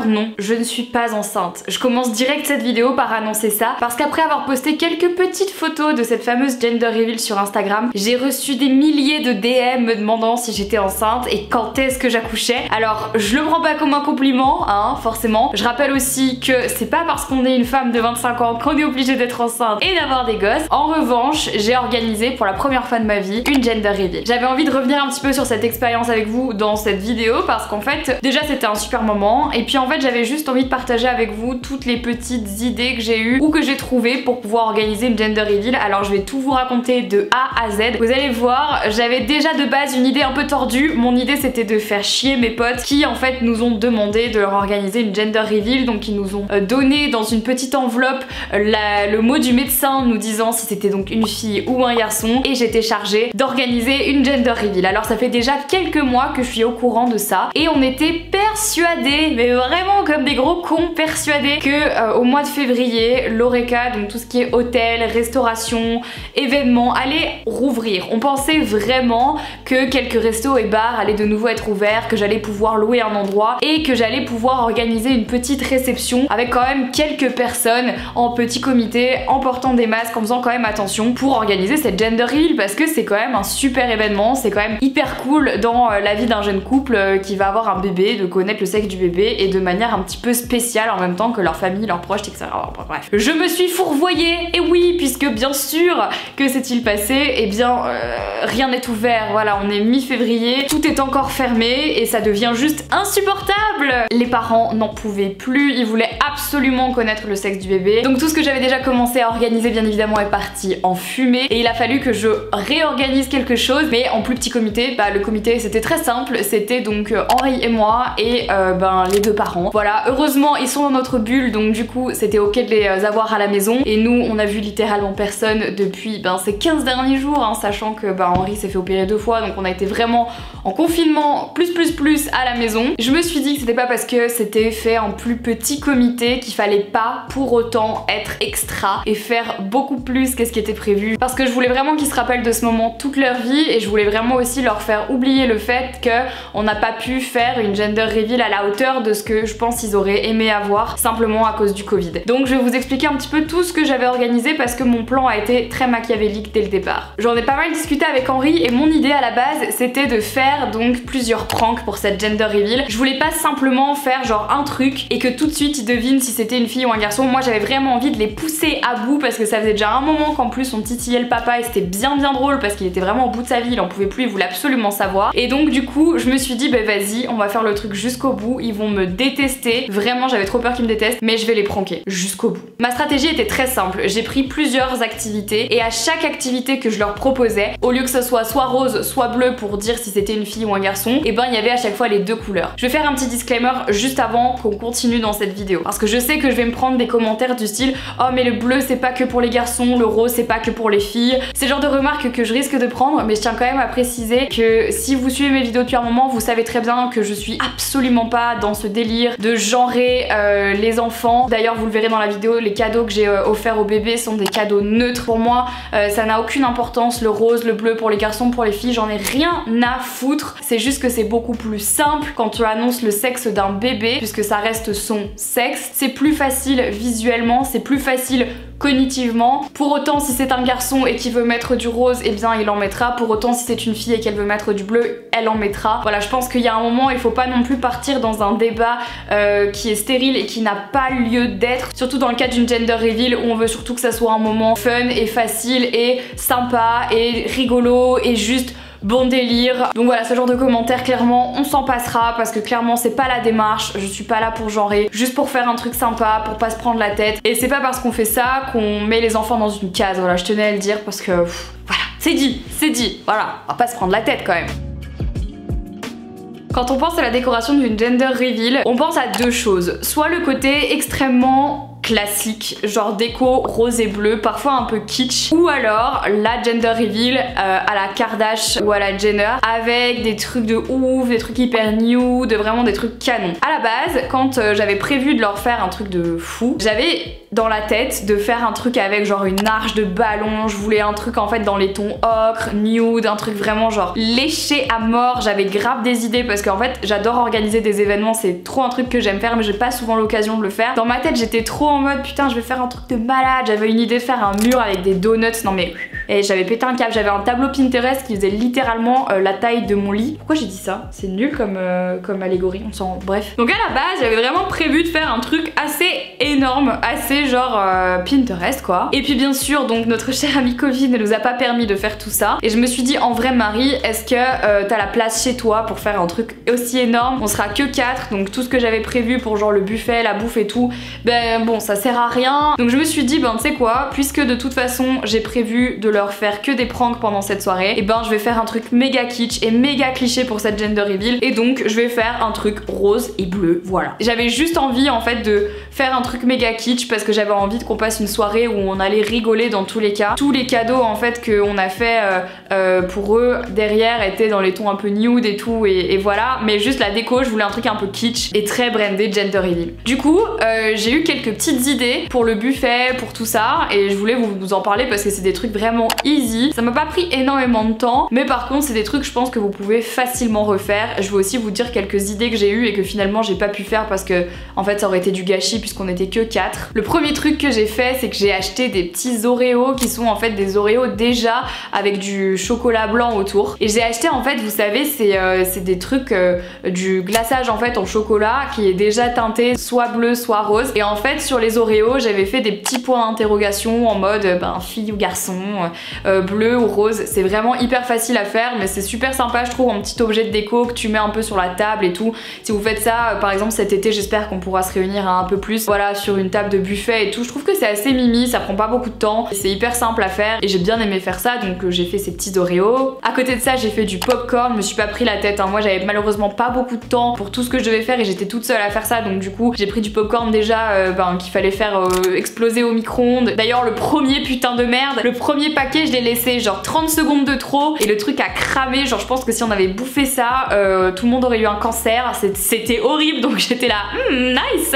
Alors non, je ne suis pas enceinte. Je commence direct cette vidéo par annoncer ça, parce qu'après avoir posté quelques petites photos de cette fameuse gender reveal sur Instagram, j'ai reçu des milliers de DM me demandant si j'étais enceinte et quand est-ce que j'accouchais. Alors je le prends pas comme un compliment, hein, forcément. Je rappelle aussi que c'est pas parce qu'on est une femme de 25 ans qu'on est obligé d'être enceinte et d'avoir des gosses. En revanche, j'ai organisé pour la première fois de ma vie une gender reveal. J'avais envie de revenir un petit peu sur cette expérience avec vous dans cette vidéo parce qu'en fait, déjà c'était un super moment et puis en fait j'avais juste envie de partager avec vous toutes les petites idées que j'ai eues ou que j'ai trouvées pour pouvoir organiser une gender reveal. Alors je vais tout vous raconter de A à Z. Vous allez voir, j'avais déjà de base une idée un peu tordue. Mon idée c'était de faire chier mes potes qui en fait nous ont demandé de leur organiser une gender reveal, donc ils nous ont donné dans une petite enveloppe le mot du médecin nous disant si c'était donc une fille ou un garçon et j'étais chargée d'organiser une gender reveal. Alors ça fait déjà quelques mois que je suis au courant de ça et on était persuadés, mais vraiment comme des gros cons, persuadés que au mois de février, l'Horeca, donc tout ce qui est hôtel, restauration, événements, allait rouvrir. On pensait vraiment que quelques restos et bars allaient de nouveau être ouverts, que j'allais pouvoir louer un endroit et que j'allais pouvoir organiser une petite réception avec quand même quelques personnes en petit comité, en portant des masques, en faisant quand même attention pour organiser cette gender reveal parce que c'est quand même un super événement, c'est quand même hyper cool dans la vie d'un jeune couple qui va avoir un bébé, de connaître le sexe du bébé et de manière un petit peu spéciale en même temps que leur famille, leurs proches, etc. Bref. Je me suis fourvoyée, et oui, puisque bien sûr, que s'est-il passé? Eh bien, rien n'est ouvert, voilà, on est mi-février, tout est encore fermé et ça devient juste insupportable. Les parents n'en pouvaient plus, ils voulaient absolument connaître le sexe du bébé. Donc tout ce que j'avais déjà commencé à organiser bien évidemment est parti en fumée et il a fallu que je réorganise quelque chose mais en plus petit comité. Bah le comité c'était très simple, c'était donc Henri et moi et les deux parents. Voilà, heureusement ils sont dans notre bulle donc du coup c'était ok de les avoir à la maison et nous on a vu littéralement personne depuis ces 15 derniers jours, hein, sachant que Henri s'est fait opérer 2 fois donc on a été vraiment en confinement plus à la maison. Je me suis dit que c'était pas parce que c'était fait en plus petit comité qu'il fallait pas pour autant être extra et faire beaucoup plus qu'est-ce qui était prévu parce que je voulais vraiment qu'ils se rappellent de ce moment toute leur vie et je voulais vraiment aussi leur faire oublier le fait que on n'a pas pu faire une gender reveal à la hauteur de ce que je pense qu'ils auraient aimé avoir simplement à cause du Covid. Donc je vais vous expliquer un petit peu tout ce que j'avais organisé parce que mon plan a été très machiavélique dès le départ. J'en ai pas mal discuté avec Henri et mon idée à la base c'était de faire donc plusieurs pranks pour cette gender reveal. Je voulais pas simplement faire genre un truc et que tout de suite ils devinent si c'était une fille ou un garçon. Moi j'avais vraiment envie de les pousser à bout parce que ça faisait déjà un moment qu'en plus on titillait le papa et c'était bien drôle parce qu'il était vraiment au bout de sa vie, il en pouvait plus, il voulait absolument savoir. Et donc du coup je me suis dit vas-y on va faire le truc jusqu'au bout, ils vont me détester, vraiment j'avais trop peur qu'ils me détestent mais je vais les pranker jusqu'au bout. Ma stratégie était très simple, j'ai pris plusieurs activités et à chaque activité que je leur proposais, au lieu que ce soit rose soit bleu pour dire si c'était une fille ou un garçon, et il y avait à chaque fois les deux couleurs. Je vais faire un petit disclaimer juste avant qu'on continue dans cette vidéo parce que je sais que je vais me prendre des commentaires du style oh mais le bleu c'est pas que pour les garçons, le rose c'est pas que pour les filles. C'est le genre de remarques que je risque de prendre mais je tiens quand même à préciser que si vous suivez mes vidéos depuis un moment vous savez très bien que je suis absolument pas dans ce délire de genrer les enfants. D'ailleurs vous le verrez dans la vidéo, les cadeaux que j'ai offerts au bébé sont des cadeaux neutres. Pour moi ça n'a aucune importance, le rose, le bleu pour les garçons, pour les filles, j'en ai rien à foutre. C'est juste que c'est beaucoup plus simple quand tu annonces le sexe d'un bébé puisque ça reste son sexe. C'est plus facile visuellement, c'est plus facile cognitivement. Pour autant si c'est un garçon et qu'il veut mettre du rose, eh bien il en mettra. Pour autant si c'est une fille et qu'elle veut mettre du bleu, elle en mettra. Voilà, je pense qu'il y a un moment il faut pas non plus partir dans un débat qui est stérile et qui n'a pas lieu d'être, surtout dans le cadre d'une gender reveal où on veut surtout que ça soit un moment fun et facile et sympa et rigolo et juste bon délire. Donc voilà, ce genre de commentaires clairement on s'en passera parce que clairement c'est pas la démarche, je suis pas là pour genrer, juste pour faire un truc sympa, pour pas se prendre la tête et c'est pas parce qu'on fait ça qu'on met les enfants dans une case. Voilà, je tenais à le dire parce que voilà, c'est dit, voilà, on va pas se prendre la tête quand même. Quand on pense à la décoration d'une gender reveal, on pense à deux choses. Soit le côté extrêmement classique, genre déco rose et bleu, parfois un peu kitsch, ou alors la gender reveal à la Kardashian ou à la Jenner avec des trucs de ouf, des trucs hyper nude, vraiment des trucs canons. À la base, quand j'avais prévu de leur faire un truc de fou, j'avais dans la tête de faire un truc avec genre une arche de ballon, je voulais un truc en fait dans les tons ocre, nude, un truc vraiment genre léché à mort. J'avais grave des idées parce qu'en fait j'adore organiser des événements, c'est trop un truc que j'aime faire mais j'ai pas souvent l'occasion de le faire. Dans ma tête j'étais trop en mode putain je vais faire un truc de malade, j'avais une idée de faire un mur avec des donuts, non mais et j'avais pété un câble, j'avais un tableau Pinterest qui faisait littéralement la taille de mon lit. Pourquoi j'ai dit ça? C'est nul comme allégorie, on s'en... bref. Donc à la base j'avais vraiment prévu de faire un truc assez énorme, assez genre Pinterest quoi. Et puis bien sûr donc notre cher ami Covid ne nous a pas permis de faire tout ça. Et je me suis dit en vrai Marie, est-ce que t'as la place chez toi pour faire un truc aussi énorme? On sera que 4, donc tout ce que j'avais prévu pour genre le buffet, la bouffe et tout, ben bon ça sert à rien. Donc je me suis dit ben tu sais quoi, puisque de toute façon j'ai prévu de leur faire que des pranks pendant cette soirée, et ben je vais faire un truc méga kitsch et méga cliché pour cette gender reveal. Et donc je vais faire un truc rose et bleu, voilà. J'avais juste envie en fait de faire un truc méga kitsch parce que j'avais envie qu'on passe une soirée où on allait rigoler dans tous les cas. Tous les cadeaux en fait qu'on a fait pour eux derrière étaient dans les tons un peu nude et tout et voilà. Mais juste la déco, je voulais un truc un peu kitsch et très brandé gender reveal. Du coup j'ai eu quelques petites idées pour le buffet, pour tout ça, et je voulais vous en parler parce que c'est des trucs vraiment easy. Ça m'a pas pris énormément de temps, mais par contre c'est des trucs je pense que vous pouvez facilement refaire. Je vais aussi vous dire quelques idées que j'ai eues et que finalement j'ai pas pu faire parce que en fait ça aurait été du gâchis puisqu'on était que 4. Le premier truc que j'ai fait c'est que j'ai acheté des petits Oreos qui sont en fait des Oreos déjà avec du chocolat blanc autour. Et j'ai acheté en fait, vous savez, c'est des trucs du glaçage en fait en chocolat qui est déjà teinté soit bleu soit rose. Et en fait sur les Oreos j'avais fait des petits points d'interrogation en mode ben fille ou garçon, bleu ou rose. C'est vraiment hyper facile à faire mais c'est super sympa je trouve en petit objet de déco que tu mets un peu sur la table et tout. Si vous faites ça par exemple cet été, j'espère qu'on pourra se réunir un peu plus voilà sur une table de buffet et tout. Je trouve que c'est assez mimi, ça prend pas beaucoup de temps, c'est hyper simple à faire et j'ai bien aimé faire ça, donc j'ai fait ces petits Oreos. À côté de ça j'ai fait du popcorn, je me suis pas pris la tête hein. Moi j'avais malheureusement pas beaucoup de temps pour tout ce que je devais faire et j'étais toute seule à faire ça, donc du coup j'ai pris du popcorn déjà qu'il fallait faire exploser au micro-ondes. D'ailleurs le premier putain de merde, le premier paquet je l'ai laissé genre 30 secondes de trop et le truc a cramé, genre je pense que si on avait bouffé ça tout le monde aurait eu un cancer, c'était horrible, donc j'étais là nice.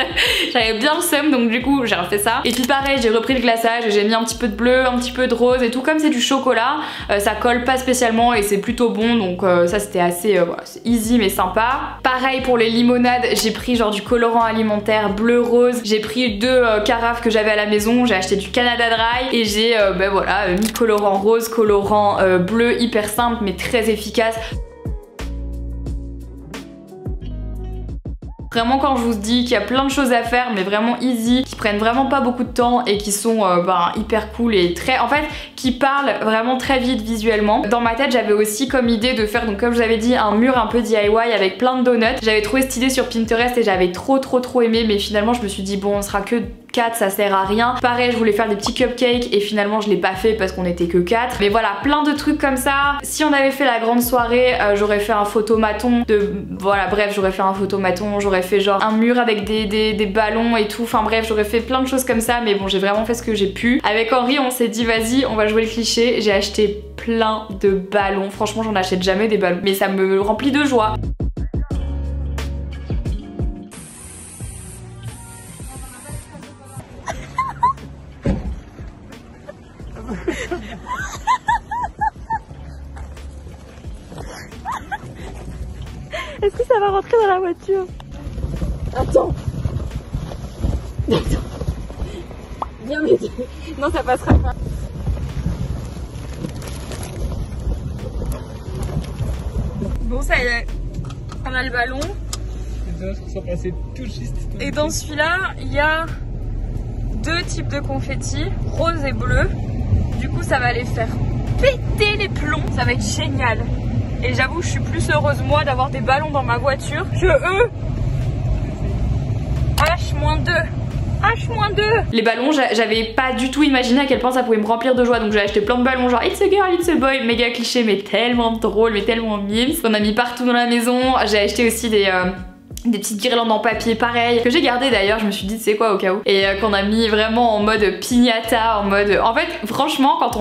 J'avais bien le seum, donc du coup j'ai refait ça. Et puis pareil j'ai repris le glaçage et j'ai mis un petit peu de bleu, un petit peu de rose et tout. Comme c'est du chocolat ça colle pas spécialement et c'est plutôt bon, donc ça c'était assez voilà, easy mais sympa. Pareil pour les limonades, j'ai pris genre du colorant alimentaire bleu rose. J'ai pris 2 carafes que j'avais à la maison, j'ai acheté du Canada Dry et j'ai ben voilà mis colorant rose, colorant bleu, hyper simple mais très efficace. Vraiment quand je vous dis qu'il y a plein de choses à faire mais vraiment easy, qui prennent vraiment pas beaucoup de temps et qui sont hyper cool et très... en fait qui parlent vraiment très vite visuellement. Dans ma tête j'avais aussi comme idée de faire, donc comme je vous avais dit, un mur un peu DIY avec plein de donuts. J'avais trouvé cette idée sur Pinterest et j'avais trop aimé, mais finalement je me suis dit bon on sera que 4, ça sert à rien. Pareil je voulais faire des petits cupcakes et finalement je l'ai pas fait parce qu'on était que 4. Mais voilà, plein de trucs comme ça. Si on avait fait la grande soirée j'aurais fait un photomaton de... voilà bref j'aurais fait un photomaton, j'aurais fait genre un mur avec des ballons et tout, enfin bref j'aurais fait plein de choses comme ça, mais bon j'ai vraiment fait ce que j'ai pu. Avec Henri on s'est dit vas-y on va jouer le cliché, j'ai acheté plein de ballons, franchement j'en achète jamais des ballons mais ça me remplit de joie. Est-ce que ça va rentrer dans la voiture? Attends. Attends. Viens m'aider. Non, ça passera pas. Bon, ça y est. On a le ballon. Et dans celui-là, il y a 2 types de confettis, rose et bleu. Du coup, ça va les faire péter les plombs. Ça va être génial. Et j'avoue, je suis plus heureuse moi d'avoir des ballons dans ma voiture que eux. H-2. H-2. Les ballons, j'avais pas du tout imaginé à quel point ça pouvait me remplir de joie, donc j'ai acheté plein de ballons genre it's a girl, it's a boy, méga cliché mais tellement drôle, mais tellement mimes. On a mis partout dans la maison. J'ai acheté aussi des petites guirlandes en papier pareil, que j'ai gardé d'ailleurs, je me suis dit c'est quoi au cas où, et qu'on a mis vraiment en mode piñata, en mode... En fait franchement quand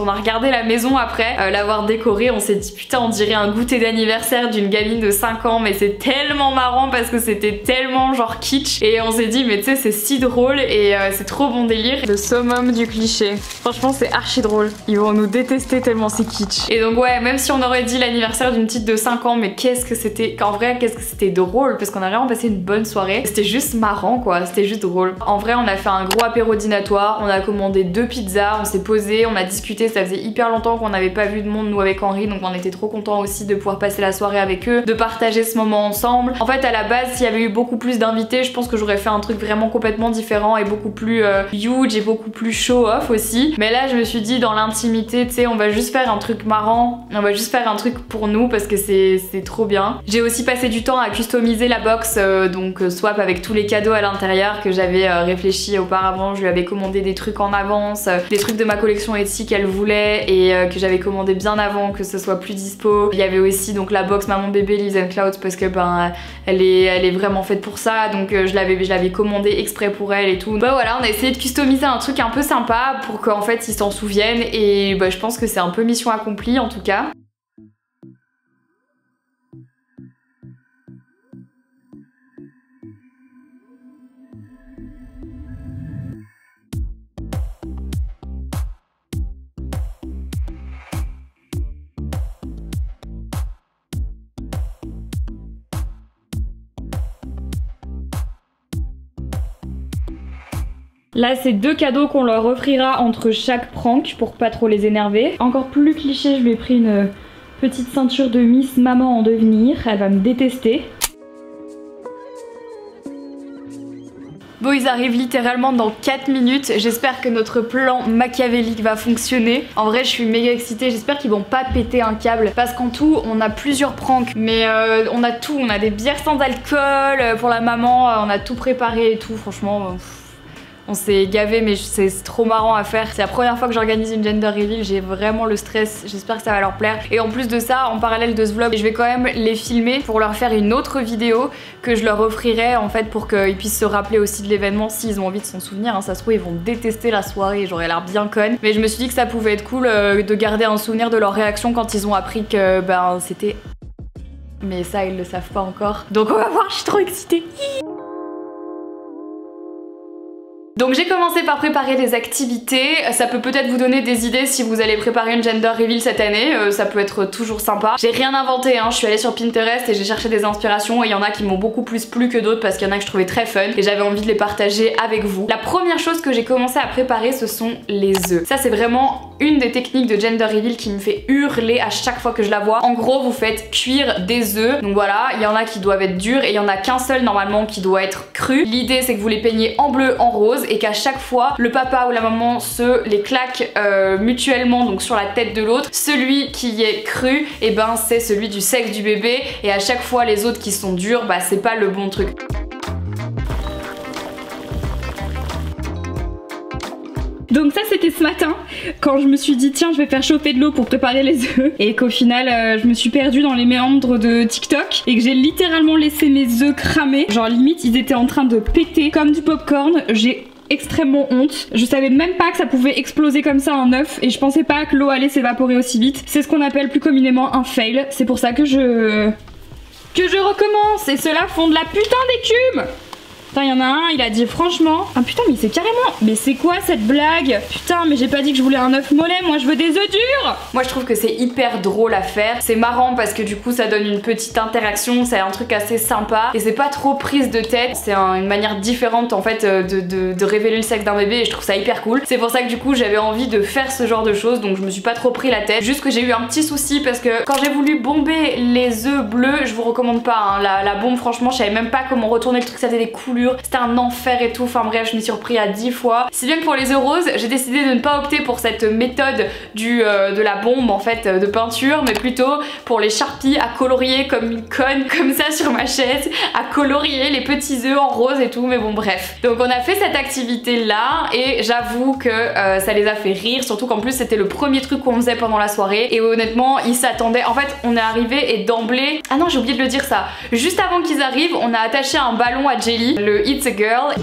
on a regardé la maison après l'avoir décorée, on s'est dit putain on dirait un goûter d'anniversaire d'une gamine de 5 ans, mais c'est tellement marrant parce que c'était tellement genre kitsch, et on s'est dit mais tu sais c'est si drôle et c'est trop bon délire. Le summum du cliché, franchement c'est archi drôle, ils vont nous détester tellement c'est kitsch. Et donc ouais, même si on aurait dit l'anniversaire d'une petite de 5 ans, mais qu'est-ce que c'était, en vrai qu'est-ce que c'était drôle, parce qu'on a vraiment passé une bonne soirée, c'était juste marrant quoi, c'était juste drôle. En vrai on a fait un gros apéro dînatoire, on a commandé 2 pizzas, on s'est posé, on a discuté, ça faisait hyper longtemps qu'on n'avait pas vu de monde nous avec Henri, donc on était trop contents aussi de pouvoir passer la soirée avec eux, de partager ce moment ensemble. En fait à la base s'il y avait eu beaucoup plus d'invités, je pense que j'aurais fait un truc vraiment complètement différent et beaucoup plus huge et beaucoup plus show off aussi, mais là je me suis dit dans l'intimité, tu sais, on va juste faire un truc marrant, on va juste faire un truc pour nous parce que c'est trop bien. J'ai aussi passé du temps à customiser la box, donc swap avec tous les cadeaux à l'intérieur que j'avais réfléchi auparavant. Je lui avais commandé des trucs en avance, des trucs de ma collection Etsy qu'elle voulait et que j'avais commandé bien avant que ce soit plus dispo. Il y avait aussi donc la box Maman Bébé Leaves and Clouds parce que ben elle est vraiment faite pour ça, donc je l'avais commandé exprès pour elle et tout. Bah voilà, on a essayé de customiser un truc un peu sympa pour qu'en fait ils s'en souviennent, et bah, je pense que c'est un peu mission accomplie en tout cas. Là c'est 2 cadeaux qu'on leur offrira entre chaque prank pour pas trop les énerver. Encore plus cliché, je lui ai pris une petite ceinture de Miss Maman en devenir, elle va me détester. Bon, ils arrivent littéralement dans 4 minutes, j'espère que notre plan machiavélique va fonctionner. En vrai je suis méga excitée, j'espère qu'ils vont pas péter un câble, parce qu'en tout on a plusieurs pranks, mais on a tout, on a des bières sans alcool pour la maman, on a tout préparé et tout, franchement... On s'est gavé, mais c'est trop marrant à faire. C'est la première fois que j'organise une gender reveal, j'ai vraiment le stress, j'espère que ça va leur plaire. Et en plus de ça, en parallèle de ce vlog, je vais quand même les filmer pour leur faire une autre vidéo que je leur offrirai en fait pour qu'ils puissent se rappeler aussi de l'événement s'ils ont envie de s'en souvenir. Hein. Ça se trouve ils vont détester la soirée, j'aurais l'air bien conne. Mais je me suis dit que ça pouvait être cool de garder un souvenir de leur réaction quand ils ont appris que ben c'était... Mais ça ils le savent pas encore. Donc on va voir, je suis trop excitée. Donc j'ai commencé par préparer des activités, ça peut peut-être vous donner des idées si vous allez préparer une gender reveal cette année, ça peut être toujours sympa. J'ai rien inventé, hein. Je suis allée sur Pinterest et j'ai cherché des inspirations et il y en a qui m'ont beaucoup plus plu que d'autres parce qu'il y en a que je trouvais très fun et j'avais envie de les partager avec vous. La première chose que j'ai commencé à préparer ce sont les œufs. Ça c'est vraiment une des techniques de gender reveal qui me fait hurler à chaque fois que je la vois. En gros vous faites cuire des œufs, donc voilà, il y en a qui doivent être durs et il y en a qu'un seul normalement qui doit être cru. L'idée c'est que vous les peignez en bleu, en rose, et qu'à chaque fois le papa ou la maman se les claque mutuellement donc sur la tête de l'autre. Celui qui est cru et ben c'est celui du sexe du bébé, et à chaque fois les autres qui sont durs bah c'est pas le bon truc. Donc ça c'était ce matin quand je me suis dit tiens je vais faire chauffer de l'eau pour préparer les œufs, et qu'au final je me suis perdue dans les méandres de TikTok et que j'ai littéralement laissé mes œufs cramer, genre limite ils étaient en train de péter comme du popcorn. J'ai extrêmement honte, je savais même pas que ça pouvait exploser comme ça un œuf et je pensais pas que l'eau allait s'évaporer aussi vite. C'est ce qu'on appelle plus communément un fail, c'est pour ça que je recommence, et ceux-là font de la putain d'écume. Putain, il y en a un, il a dit franchement... Ah putain, mais c'est carrément... Mais c'est quoi cette blague? Putain, mais j'ai pas dit que je voulais un œuf mollet, moi je veux des œufs durs. Moi je trouve que c'est hyper drôle à faire. C'est marrant parce que du coup ça donne une petite interaction, c'est un truc assez sympa. Et c'est pas trop prise de tête, c'est une manière différente en fait de révéler le sexe d'un bébé, et je trouve ça hyper cool. C'est pour ça que du coup j'avais envie de faire ce genre de choses, donc je me suis pas trop pris la tête. Juste que j'ai eu un petit souci parce que quand j'ai voulu bomber les œufs bleus, je vous recommande pas, hein. La bombe franchement je savais même pas comment retourner le truc, ça faisait des couleurs foulure, c'était un enfer et tout, enfin bref je m'y suis repris à 10 fois. Si bien que pour les œufs roses, j'ai décidé de ne pas opter pour cette méthode de la bombe en fait de peinture, mais plutôt pour les Sharpies à colorier comme une conne, comme ça sur ma chaise, à colorier les petits œufs en rose et tout, mais bon bref. Donc on a fait cette activité là et j'avoue que ça les a fait rire, surtout qu'en plus c'était le premier truc qu'on faisait pendant la soirée et honnêtement ils s'attendaient. En fait on est arrivé et d'emblée, ah non j'ai oublié de le dire ça, juste avant qu'ils arrivent on a attaché un ballon à Jelly, le It's a Girl.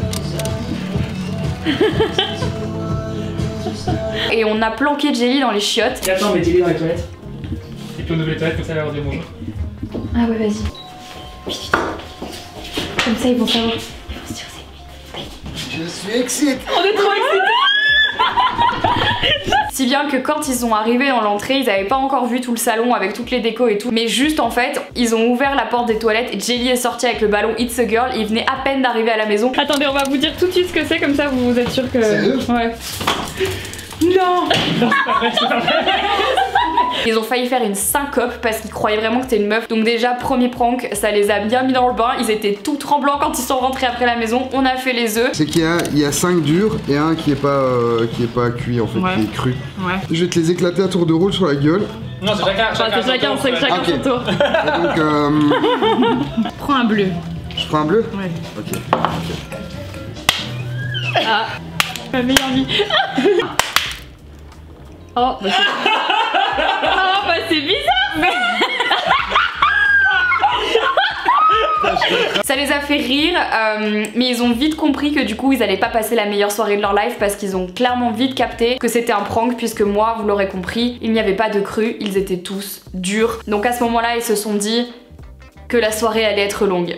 Et on a planqué Jelly dans les chiottes. Et attends, on met Jelly dans les toilettes. Et puis on ouvre les toilettes comme ça, elle va leur dire bonjour. Ah ouais, vas-y. Comme ça, ils vont savoir. Ils vont se dire c'est lui. Je suis excité. On est trop excités. Si bien que quand ils sont arrivés dans l'entrée, ils avaient pas encore vu tout le salon avec toutes les décos et tout, mais juste en fait, ils ont ouvert la porte des toilettes et Jelly est sorti avec le ballon It's a Girl. Il venait à peine d'arriver à la maison. Attendez, on va vous dire tout de suite ce que c'est, comme ça vous êtes sûr que... Sérieux ? Ouais. Non. Non, c'est pas vrai, c'est pas vrai. Ils ont failli faire une syncope parce qu'ils croyaient vraiment que c'était une meuf. Donc déjà premier prank, ça les a bien mis dans le bain. Ils étaient tout tremblants quand ils sont rentrés après la maison. On a fait les œufs. C'est qu'il y a 5 durs et un qui est pas cuit en fait, Ouais. qui est cru. Ouais. Je vais te les éclater à tour de rôle sur la gueule. Non, c'est chacun C'est chacun Ok. son tour. Et donc Prends un bleu. je prends un bleu. Ouais. Ok. Ah, ma meilleure vie. Oh, bah c'est... Oh, bah c'est bizarre, mais... Ça les a fait rire, mais ils ont vite compris que du coup ils allaient pas passer la meilleure soirée de leur life parce qu'ils ont clairement vite capté que c'était un prank, puisque moi, vous l'aurez compris, il n'y avait pas de cru, ils étaient tous durs. Donc à ce moment-là, ils se sont dit que la soirée allait être longue.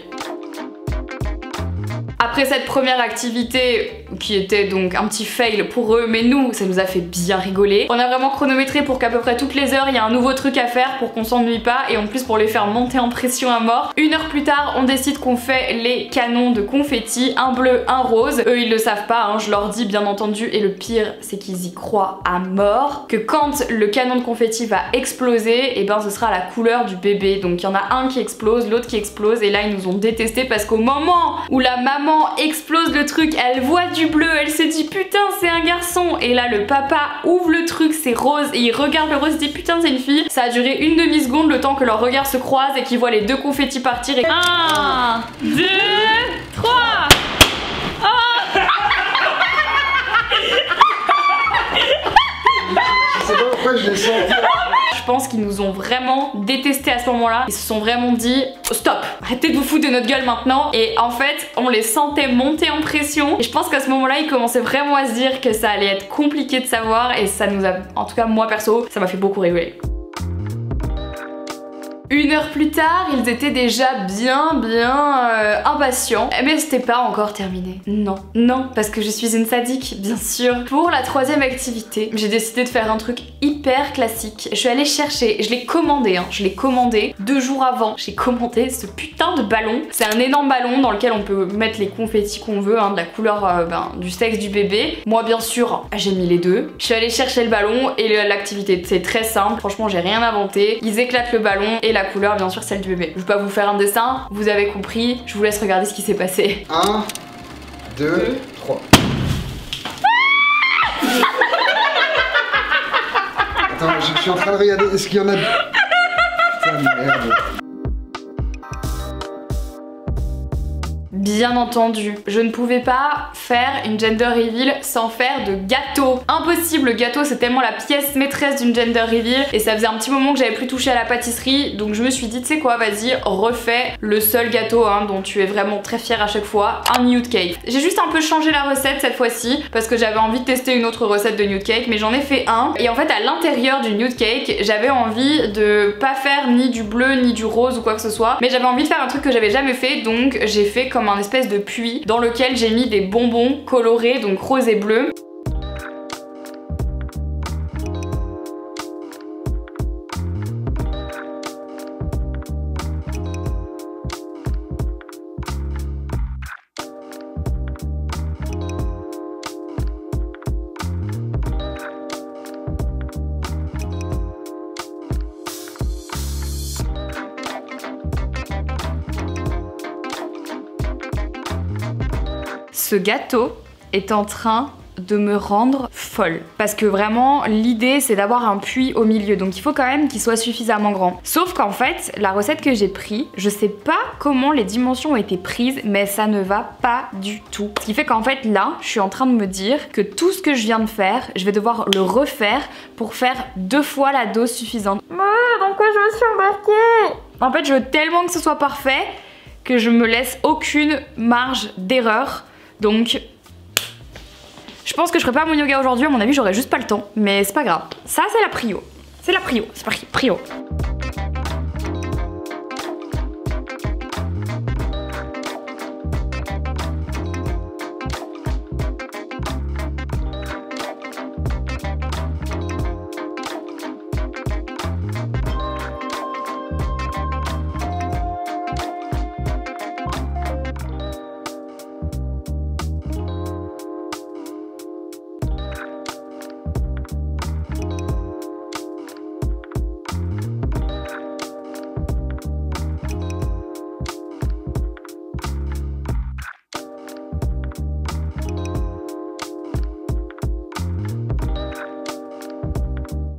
Après cette première activité, qui était donc un petit fail pour eux, mais nous, ça nous a fait bien rigoler. On a vraiment chronométré pour qu'à peu près toutes les heures, il y a un nouveau truc à faire pour qu'on s'ennuie pas, et en plus pour les faire monter en pression à mort. 1 heure plus tard, on décide qu'on fait les canons de confetti, un bleu, un rose. Eux, ils le savent pas, hein, je leur dis bien entendu, et le pire, c'est qu'ils y croient à mort, que quand le canon de confetti va exploser, et ben ce sera la couleur du bébé. Donc il y en a un qui explose, l'autre qui explose, et là ils nous ont détestés parce qu'au moment où la maman explose le truc, elle voit du bleu, elle se dit putain c'est un garçon, et là le papa ouvre le truc, c'est rose, et il regarde le rose, il dit putain c'est une fille. Ça a duré une demi-seconde, le temps que leurs regards se croisent et qu'ils voient les deux confettis partir et... 1, 2, 3. Je sais pas pourquoi je l'ai senti. Je pense qu'ils nous ont vraiment détestés à ce moment-là. Ils se sont vraiment dit stop, arrêtez de vous foutre de notre gueule maintenant. Et en fait, on les sentait monter en pression. Et je pense qu'à ce moment-là, ils commençaient vraiment à se dire que ça allait être compliqué de savoir. Et ça nous a, en tout cas moi perso, ça m'a fait beaucoup rigoler. 1 heure plus tard, ils étaient déjà bien impatients. Mais c'était pas encore terminé. Non, parce que je suis une sadique, bien sûr. Pour la 3e activité, j'ai décidé de faire un truc hyper classique. Je suis allée chercher, je l'ai commandé, je l'ai commandé 2 jours avant. J'ai commandé ce putain de ballon. C'est un énorme ballon dans lequel on peut mettre les confettis qu'on veut, de la couleur du sexe du bébé. Moi, bien sûr, j'ai mis les deux. Je suis allée chercher le ballon et l'activité, c'est très simple. Franchement, j'ai rien inventé. Ils éclatent le ballon et la couleur bien sûr celle du bébé. Je vais pas vous faire un dessin, vous avez compris, je vous laisse regarder ce qui s'est passé. 1, 2, 3. Attends, je suis en train de regarder, est-ce qu'il y en a... Putain de merde. Bien entendu, je ne pouvais pas faire une gender reveal sans faire de gâteau. Impossible, le gâteau c'est tellement la pièce maîtresse d'une gender reveal et ça faisait un petit moment que j'avais plus touché à la pâtisserie, donc je me suis dit tu sais quoi, vas-y refais le seul gâteau dont tu es vraiment très fière à chaque fois, un nude cake. J'ai juste un peu changé la recette cette fois-ci parce que j'avais envie de tester une autre recette de nude cake, mais j'en ai fait un et en fait à l'intérieur du nude cake j'avais envie de pas faire ni du bleu ni du rose ou quoi que ce soit, mais j'avais envie de faire un truc que j'avais jamais fait, donc j'ai fait comme un espèce de puits dans lequel j'ai mis des bonbons colorés, donc rose et bleu. Ce gâteau est en train de me rendre folle. Parce que vraiment, l'idée c'est d'avoir un puits au milieu, donc il faut quand même qu'il soit suffisamment grand. Sauf qu'en fait, la recette que j'ai prise, je sais pas comment les dimensions ont été prises, mais ça ne va pas du tout. Ce qui fait qu'en fait là, je suis en train de me dire que tout ce que je viens de faire, je vais devoir le refaire pour faire 2 fois la dose suffisante. Dans quoi je me suis embarquée? En fait, je veux tellement que ce soit parfait que je me laisse aucune marge d'erreur. Donc je pense que je ferai pas mon yoga aujourd'hui, à mon avis j'aurai juste pas le temps, mais c'est pas grave. Ça c'est la prio. C'est la prio, c'est parti, prio.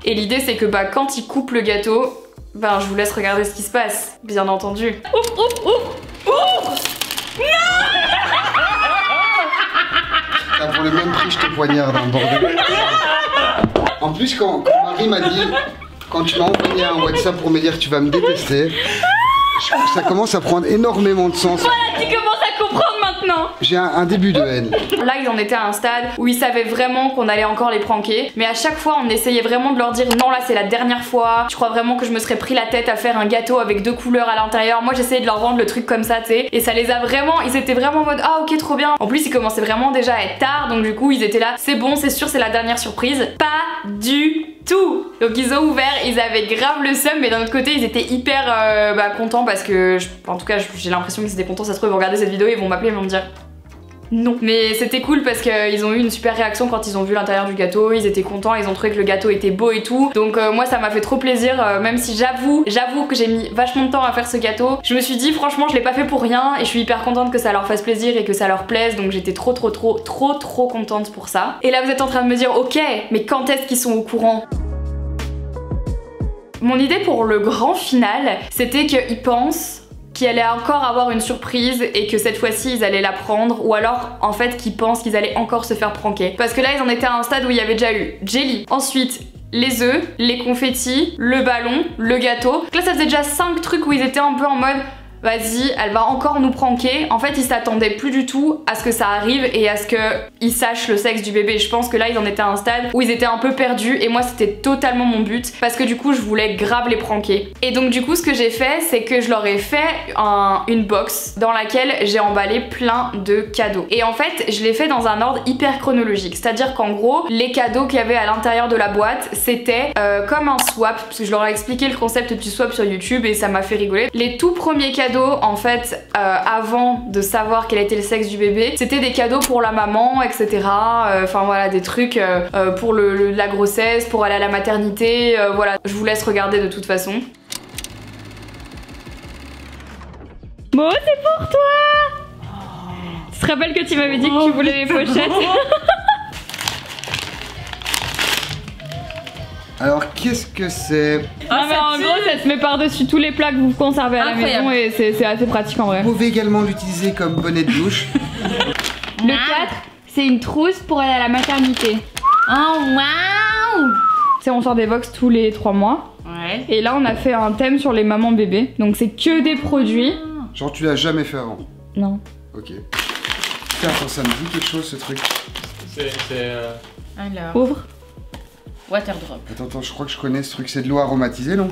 Et l'idée c'est que quand il coupe le gâteau, je vous laisse regarder ce qui se passe, bien entendu. Ouf, ouf, ouf, ouf. Ah, pour le même prix, je te poignarde, hein, bordel. En plus, quand Marie m'a dit, quand tu m'as envoyé un WhatsApp pour me dire tu vas me détester, ça commence à prendre énormément de sens. Voilà, tu commences à comprendre maintenant. J'ai un début de haine. Là, ils en étaient à un stade où ils savaient vraiment qu'on allait encore les pranker. Mais à chaque fois, on essayait vraiment de leur dire non, là, c'est la dernière fois. Je crois vraiment que je me serais pris la tête à faire un gâteau avec 2 couleurs à l'intérieur. Moi, j'essayais de leur vendre le truc comme ça, tu sais. Et ça les a vraiment... Ils étaient vraiment en mode ah, ok, trop bien. En plus, ils commençaient vraiment déjà à être tard. Donc, du coup, ils étaient là. C'est bon, c'est sûr, c'est la dernière surprise. Pas du tout. Donc ils ont ouvert, ils avaient grave le seum, mais d'un autre côté ils étaient hyper contents parce que en tout cas j'ai l'impression qu'ils étaient contents. Ça se trouve ils vont regarder cette vidéo, ils vont m'appeler et vont me dire non. Mais c'était cool parce qu'ils ont eu une super réaction quand ils ont vu l'intérieur du gâteau, ils étaient contents, ils ont trouvé que le gâteau était beau et tout. Donc moi ça m'a fait trop plaisir, même si j'avoue que j'ai mis vachement de temps à faire ce gâteau. Je me suis dit franchement je l'ai pas fait pour rien et je suis hyper contente que ça leur fasse plaisir et que ça leur plaise, donc j'étais trop contente pour ça. Et là vous êtes en train de me dire ok, mais quand est-ce qu'ils sont au courant? Mon idée pour le grand final, c'était qu'ils pensent qu'il allait encore avoir une surprise et que cette fois-ci ils allaient la prendre, ou alors en fait qu'ils pensent qu'ils allaient encore se faire pranker. Parce que là ils en étaient à un stade où il y avait déjà eu jelly, ensuite les œufs, les confettis, le ballon, le gâteau. Donc là ça faisait déjà 5 trucs où ils étaient un peu en mode vas-y, elle va encore nous pranker. En fait, ils s'attendaient plus du tout à ce que ça arrive et à ce qu'ils sachent le sexe du bébé. Je pense que là, ils en étaient à un stade où ils étaient un peu perdus et moi, c'était totalement mon but parce que du coup, je voulais grave les pranker. Et donc, du coup, ce que j'ai fait, c'est que je leur ai fait une box dans laquelle j'ai emballé plein de cadeaux. Et en fait, je l'ai fait dans un ordre hyper chronologique. C'est-à-dire qu'en gros, les cadeaux qu'il y avait à l'intérieur de la boîte, c'était comme un swap, parce que je leur ai expliqué le concept du swap sur YouTube et ça m'a fait rigoler. Les tout premiers cadeaux en fait avant de savoir quel était le sexe du bébé, c'était des cadeaux pour la maman, etc. Enfin voilà, des trucs pour la grossesse, pour aller à la maternité, voilà. Je vous laisse regarder de toute façon. Bon, c'est pour toi. Tu te rappelles que tu m'avais dit que tu voulais les pochettes? Alors qu'est-ce que c'est? Ah mais en gros ça se met par-dessus tous les plats que vous conservez à la maison et c'est assez pratique en vrai. Vous pouvez également l'utiliser comme bonnet de douche. Le 4, c'est une trousse pour aller à la maternité. Oh waouh! C'est on sort des box tous les 3 mois. Ouais. Et là on a fait un thème sur les mamans bébés. Donc c'est que des produits. Genre tu l'as jamais fait avant? Non. Ok. Putain, attends, ça me dit quelque chose ce truc. Alors. Ouvre. Waterdrop. Attends, je crois que je connais ce truc, c'est de l'eau aromatisée, non?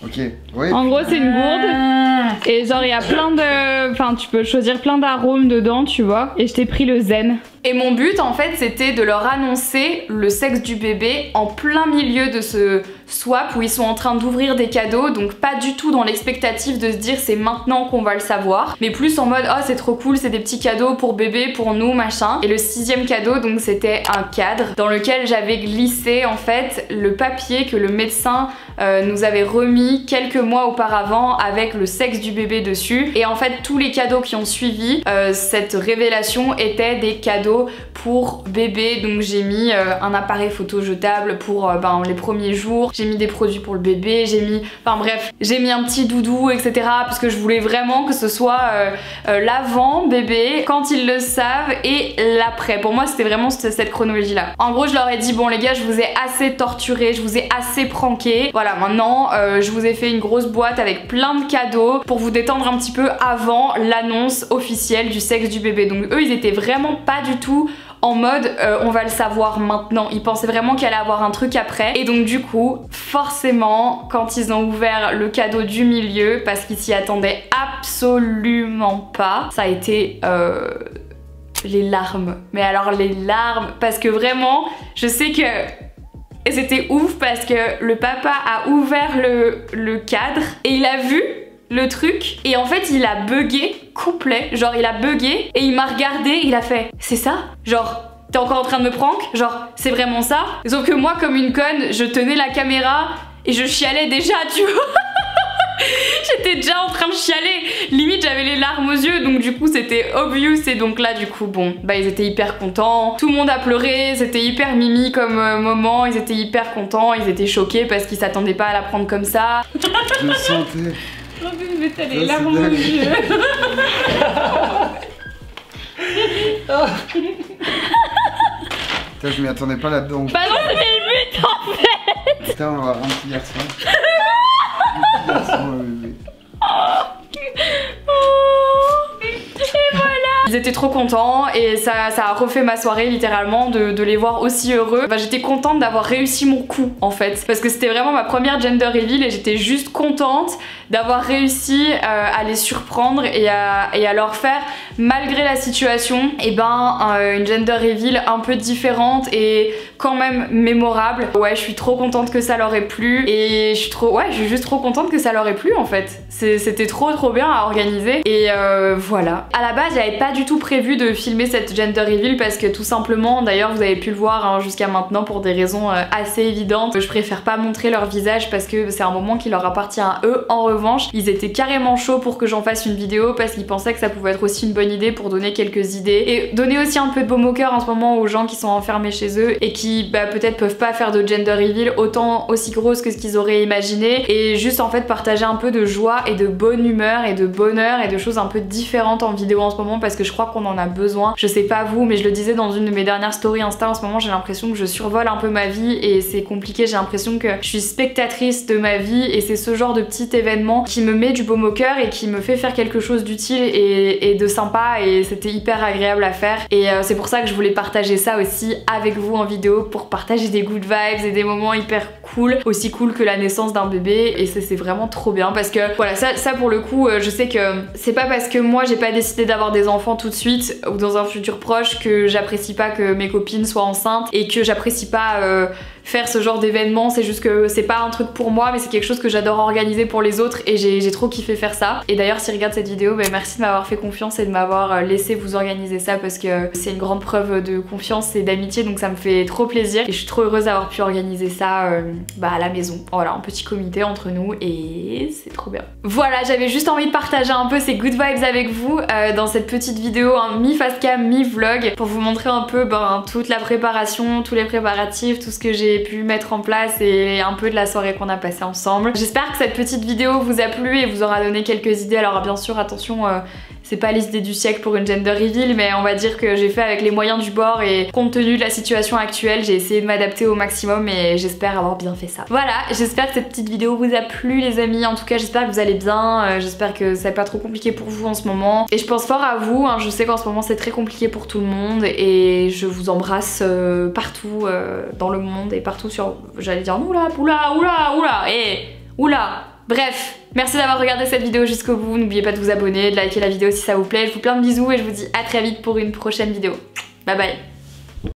Ok, ouais. En gros c'est une gourde. Et genre il y a plein de... Enfin tu peux choisir plein d'arômes dedans tu vois. Et je t'ai pris le zen. Et mon but en fait c'était de leur annoncer le sexe du bébé en plein milieu de ce swap où ils sont en train d'ouvrir des cadeaux. Donc pas du tout dans l'expectative de se dire c'est maintenant qu'on va le savoir. Mais plus en mode oh c'est trop cool, c'est des petits cadeaux pour bébé, pour nous machin. Et le 6e cadeau donc c'était un cadre dans lequel j'avais glissé en fait le papier que le médecin nous avait remis quelques mois auparavant avec le sexe du bébé dessus. Et en fait tous les cadeaux qui ont suivi cette révélation étaient des cadeaux pour bébé. Donc j'ai mis un appareil photo jetable pour les premiers jours, j'ai mis des produits pour le bébé, j'ai mis, enfin bref, j'ai mis un petit doudou, etc. parce que je voulais vraiment que ce soit l'avant bébé, quand ils le savent, et l'après. Pour moi c'était vraiment cette chronologie là. En gros je leur ai dit bon les gars, je vous ai assez torturé, je vous ai assez pranké, voilà maintenant je vous ai fait une grosse boîte avec plein de cadeaux pour vous détendre un petit peu avant l'annonce officielle du sexe du bébé. Donc eux ils étaient vraiment pas du tout en mode on va le savoir maintenant. Ils pensaient vraiment qu'il allait avoir un truc après. Et donc du coup, forcément, quand ils ont ouvert le cadeau du milieu, parce qu'ils s'y attendaient absolument pas, ça a été les larmes. Mais alors les larmes, parce que vraiment, je sais que c'était ouf parce que le papa a ouvert le cadre et il a vu le truc et en fait il a bugué complet, genre il a bugué et il m'a regardé, il a fait c'est ça? Genre t'es encore en train de me prank? Genre c'est vraiment ça? Sauf que moi comme une conne, je tenais la caméra et je chialais déjà, tu vois. J'étais déjà en train de chialer, limite j'avais les larmes aux yeux, donc du coup c'était obvious. Et donc là du coup bon bah ils étaient hyper contents, tout le monde a pleuré, c'était hyper mimi comme moment, ils étaient hyper contents, ils étaient choqués parce qu'ils s'attendaient pas à la prendre comme ça. Je le sentais. Oh mais t'as les larmes aux yeux. Putain, je m'y attendais pas là-dedans. Bah non c'était le but en fait. Putain, on va avoir un petit garçon. Un petit garçon, bébé. Et voilà. Ils étaient trop contents et ça a refait ma soirée littéralement de les voir aussi heureux. Bah, j'étais contente d'avoir réussi mon coup en fait, parce que c'était vraiment ma première gender reveal et j'étais juste contente d'avoir réussi à les surprendre et à leur faire, malgré la situation, et une gender reveal un peu différente et quand même mémorable. Ouais, je suis trop contente que ça leur ait plu et je suis juste trop contente que ça leur ait plu en fait. C'était trop bien à organiser et voilà. À la base, j'avais pas du tout prévu de filmer cette gender reveal parce que tout simplement, d'ailleurs vous avez pu le voir hein, jusqu'à maintenant pour des raisons assez évidentes, je préfère pas montrer leur visage parce que c'est un moment qui leur appartient à eux. En revanche, ils étaient carrément chauds pour que j'en fasse une vidéo parce qu'ils pensaient que ça pouvait être aussi une bonne idée pour donner quelques idées et donner aussi un peu de baume au cœur en ce moment aux gens qui sont enfermés chez eux et qui peut-être peuvent pas faire de gender reveal autant aussi grosse que ce qu'ils auraient imaginé, et juste en fait partager un peu de joie et de bonne humeur et de bonheur et de choses un peu différentes en vidéo en ce moment parce que je crois qu'on en a besoin. Je sais pas vous, mais je le disais dans une de mes dernières stories Insta, en ce moment j'ai l'impression que je survole un peu ma vie et c'est compliqué. J'ai l'impression que je suis spectatrice de ma vie et c'est ce genre de petit événement qui me met du baume au cœur et qui me fait faire quelque chose d'utile et de sympa, et c'était hyper agréable à faire. Et c'est pour ça que je voulais partager ça aussi avec vous en vidéo, pour partager des good vibes et des moments hyper cool, aussi cool que la naissance d'un bébé, et c'est vraiment trop bien parce que voilà, ça pour le coup je sais que c'est pas parce que moi j'ai pas décidé d'avoir des enfants tout de suite ou dans un futur proche que j'apprécie pas que mes copines soient enceintes et que j'apprécie pas faire ce genre d'événement. C'est juste que c'est pas un truc pour moi, mais c'est quelque chose que j'adore organiser pour les autres et j'ai trop kiffé faire ça. Et d'ailleurs s'ils regardent cette vidéo, merci de m'avoir fait confiance et de m'avoir laissé vous organiser ça parce que c'est une grande preuve de confiance et d'amitié, donc ça me fait trop plaisir et je suis trop heureuse d'avoir pu organiser ça à la maison. Voilà, un petit comité entre nous et c'est trop bien. Voilà, j'avais juste envie de partager un peu ces good vibes avec vous dans cette petite vidéo, mi-face cam, mi-vlog, pour vous montrer un peu toute la préparation, tous les préparatifs, tout ce que j'ai pu mettre en place et un peu de la soirée qu'on a passée ensemble. J'espère que cette petite vidéo vous a plu et vous aura donné quelques idées. Alors bien sûr attention, c'est pas les idées du siècle pour une gender reveal, mais on va dire que j'ai fait avec les moyens du bord et compte tenu de la situation actuelle, j'ai essayé de m'adapter au maximum et j'espère avoir bien fait ça. Voilà, j'espère que cette petite vidéo vous a plu les amis. En tout cas j'espère que vous allez bien, j'espère que c'est pas trop compliqué pour vous en ce moment et je pense fort à vous, je sais qu'en ce moment c'est très compliqué pour tout le monde et je vous embrasse partout dans le monde et partout sur, j'allais dire oula, bref, merci d'avoir regardé cette vidéo jusqu'au bout, n'oubliez pas de vous abonner, de liker la vidéo si ça vous plaît, je vous fais plein de bisous et je vous dis à très vite pour une prochaine vidéo. Bye bye.